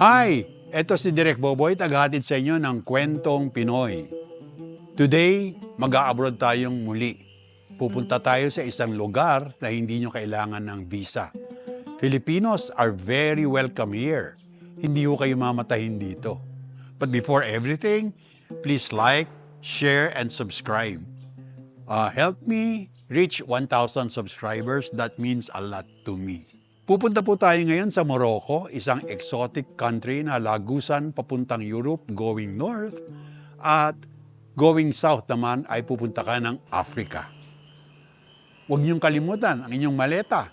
Hi! Eto si Direk Boboy, tagahatid sa inyo ng Kwentong Pinoy. Today, mag-a-abroad tayong muli. Pupunta tayo sa isang lugar na hindi nyo kailangan ng visa. Filipinos are very welcome here. Hindi ho kayo mamatahin dito. But before everything, please like, share, and subscribe. Help me reach 1,000 subscribers. That means a lot to me. Pupunta po tayo ngayon sa Morocco, isang exotic country na lagusan papuntang Europe going north at going south naman ay pupunta ka ng Africa. Huwag niyong kalimutan ang inyong maleta.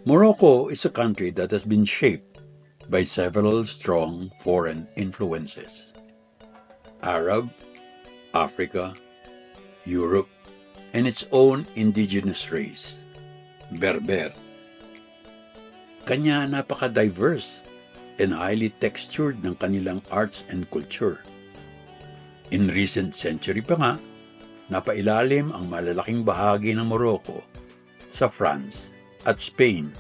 Morocco is a country that has been shaped by several strong foreign influences. Arab, Africa, Europe, and its own indigenous race, Berber. Kanya napaka-diverse and highly textured ng kanilang arts and culture. In recent century pa nga, napailalim ang malalaking bahagi ng Morocco sa France at Spain.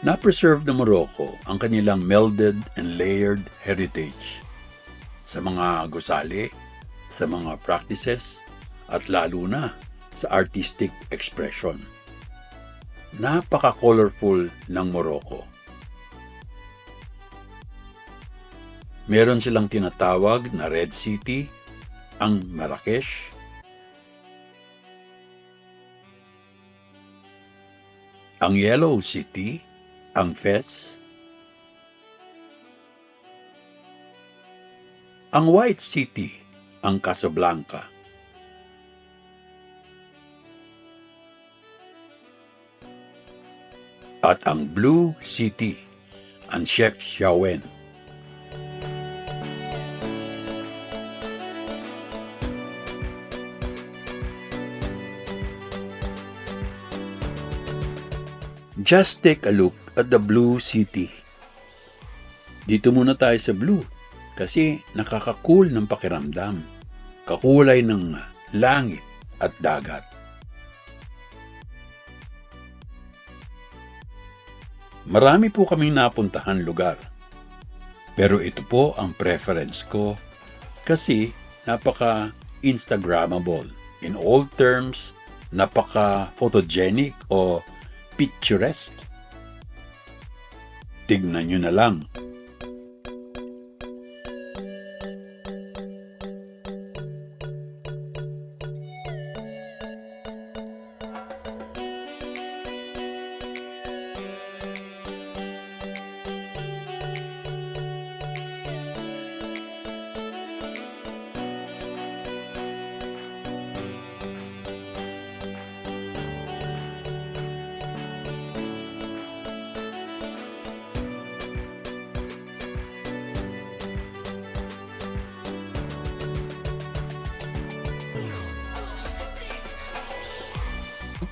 Na-preserve ng Morocco ang kanilang melded and layered heritage sa mga gusali, sa mga practices, at lalo na sa artistic expression. Napaka-colorful ng Morocco. Meron silang tinatawag na Red City, ang Marrakesh, ang Yellow City, ang Fez, ang White City, ang Casablanca, at ang Blue City, ang Chefchaouen. Just take a look at the Blue City. Dito muna tayo sa Blue kasi nakaka-cool ng pakiramdam. Kakulay ng langit at dagat. Marami po kaming napuntahan lugar. Pero ito po ang preference ko kasi napaka-Instagrammable. In all terms, napaka-photogenic o picturesque. Tignan nyo na lang.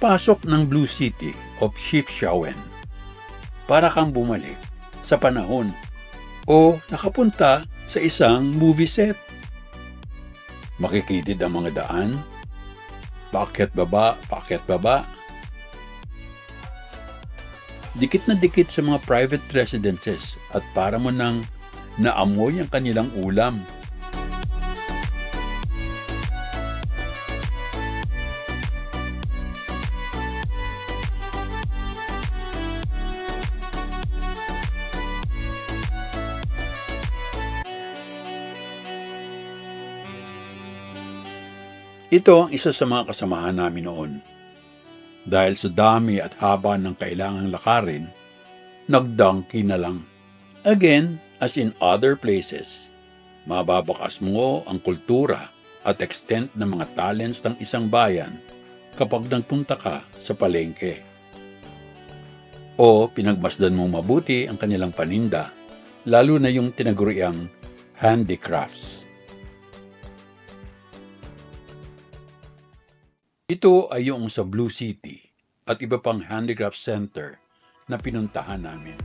Pasok ng Blue City of Chefchaouen, para kang bumalik sa panahon o nakapunta sa isang movie set. Makikitid ang mga daan, paakyat baba. Dikit na dikit sa mga private residences at para mo nang naamoy ang kanilang ulam. Ito ang isa sa mga kasamahan namin noon. Dahil sa dami at haba ng kailangang lakarin, nag-donkey na lang. Again, as in other places, mababakas mo ang kultura at extent ng mga talents ng isang bayan kapag nagpunta ka sa palengke. O pinagmasdan mong mabuti ang kanilang paninda, lalo na yung tinaguriang handicrafts. Ito ay yung sa Blue City at iba pang handicraft center na pinuntahan namin.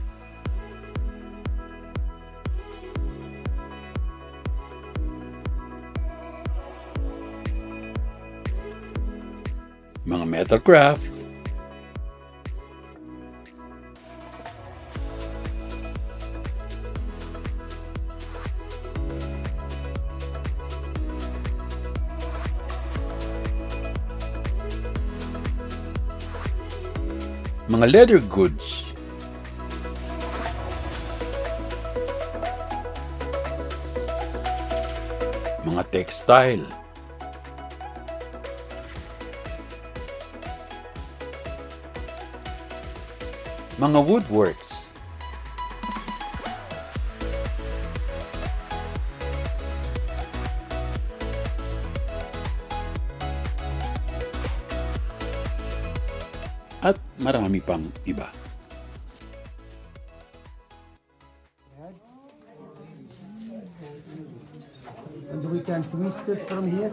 Mga metal craft, mga leather goods, mga textile, mga woodworks, at marami pang iba. And we can twist it from here.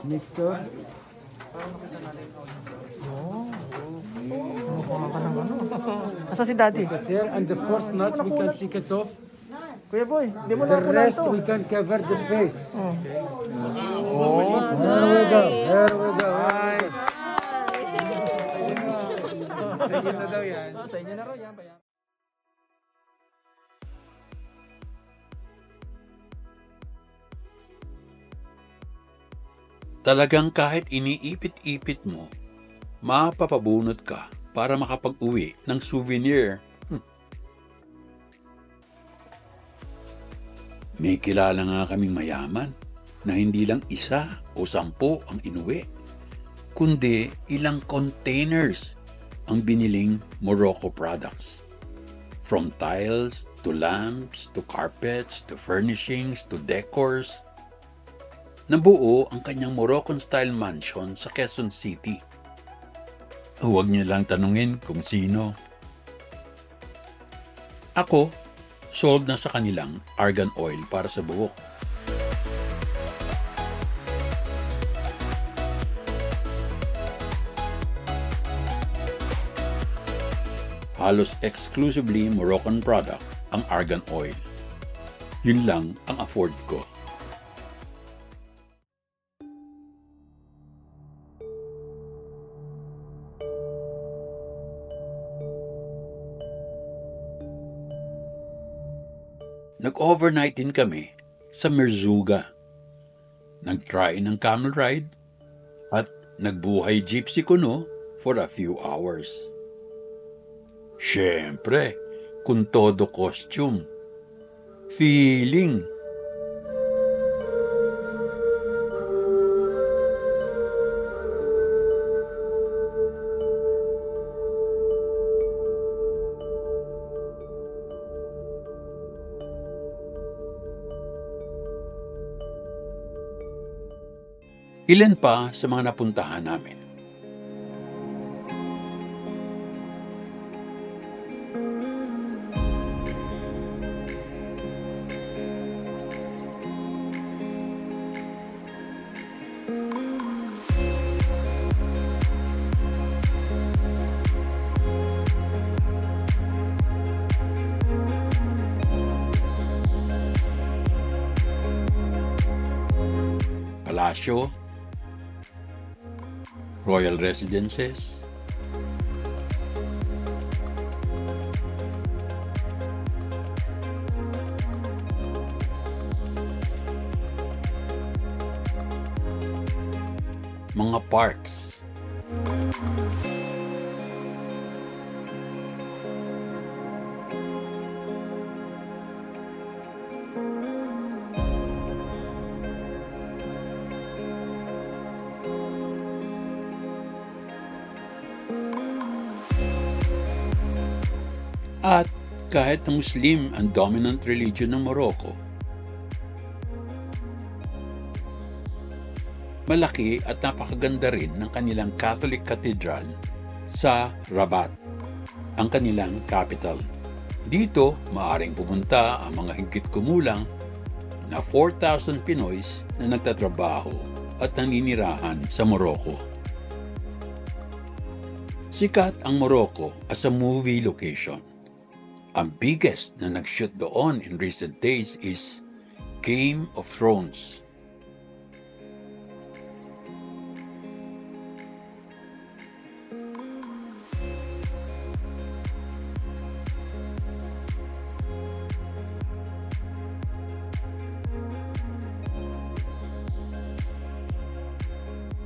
Mixer. Asa si Daddy? Put here. And the first nuts we can take it off. Kuya Boy, di mo The na rest ito. we can cover the face. Here we go. Here we go. Sa inyo na raw yan. Talagang kahit iniipit-ipit mo, mapapabunot ka para makapag-uwi ng souvenir. May kilala nga kaming mayaman na hindi lang 1 o 10 ang inuwi, kundi ilang containers ang biniling Morocco products. From tiles, to lamps, to carpets, to furnishings, to decors. Nabuo ang kanyang Moroccan-style mansion sa Quezon City. Huwag niyo lang tanungin kung sino. Ako, sold na sa kanilang argan oil para sa buhok. Halos exclusively Moroccan product ang argan oil. Yun lang ang afford ko. Nag-overnight din kami sa Merzouga. Nag-try ng camel ride at nagbuhay gypsy kuno for a few hours. Siyempre, kung todo costume. Feeling. Ilan pa sa mga napuntahan namin. Palasyo, royal residences, mga parks, At kahit na Muslim ang dominant religion ng Morocco, malaki at napakaganda rin ng kanilang Catholic Cathedral sa Rabat, ang kanilang capital. Dito, maaaring pumunta ang mga higit kumulang na 4,000 Pinoys na nagtatrabaho at naninirahan sa Morocco. Sikat ang Morocco as a movie location. Ang biggest na nag-shoot doon in recent days is Game of Thrones.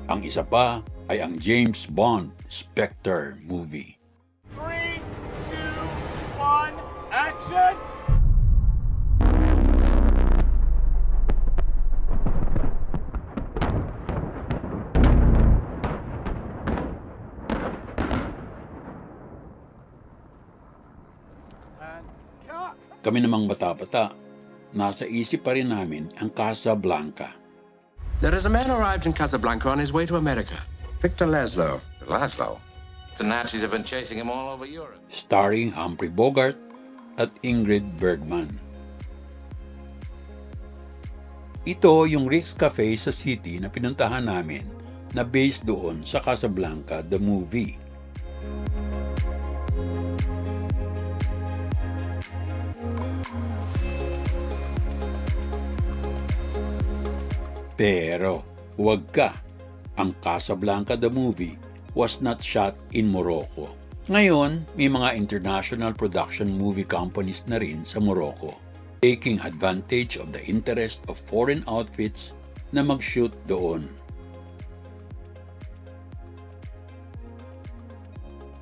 Ang isa pa ay ang James Bond Spectre movie. 3, 2, 1, action! And cut! Kami namang bata-bata, nasa isip pa rin namin ang Casablanca. There is a man arrived in Casablanca on his way to America. Victor Laszlo. Laszlo. The Nazis have been chasing him all over Europe. Starring Humphrey Bogart at Ingrid Bergman. Ito yung Ritz Cafe sa city na pinuntahan namin na based doon sa Casablanca the movie. Pero huwag ka, ang Casablanca the movie was not shot in Morocco. Ngayon, may mga international production movie companies na rin sa Morocco, taking advantage of the interest of foreign outfits na mag-shoot doon.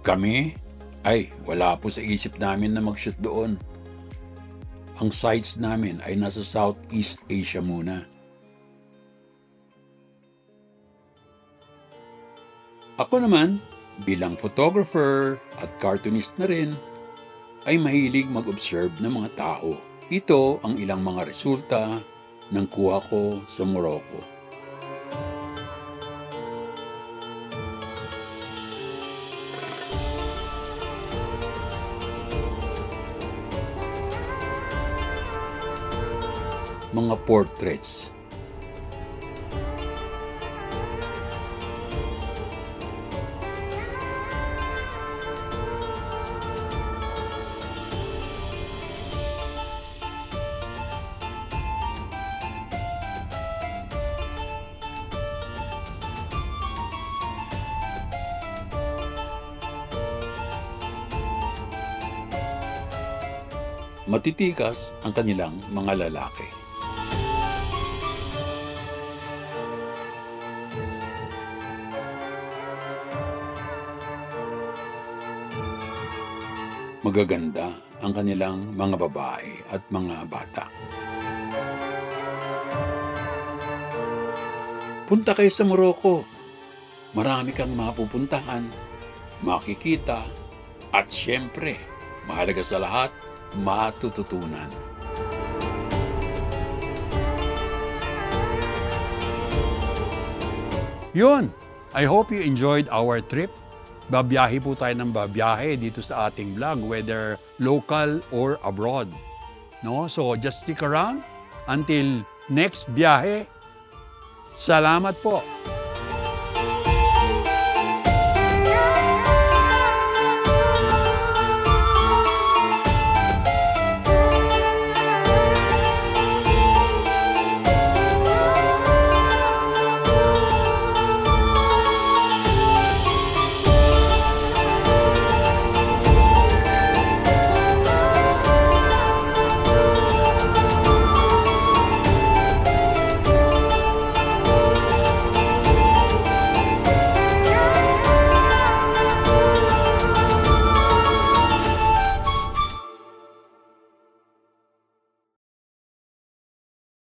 Kami, ay wala po sa isip namin na mag-shoot doon. Ang sites namin ay nasa Southeast Asia muna. Ako naman, bilang photographer at cartoonist na rin, ay mahilig mag-observe ng mga tao. Ito ang ilang mga resulta ng kuha ko sa Morocco. Mga portraits. Matitikas ang kanilang mga lalaki. Magaganda ang kanilang mga babae at mga bata. Punta kayo sa Morocco. Marami kang mapupuntahan, makikita, at syempre, mahalaga sa lahat, matututunan. Yun! I hope you enjoyed our trip. Babiyahe po tayo ng babiyahe dito sa ating vlog, whether local or abroad. No? So just stick around until next biyahe. Salamat po!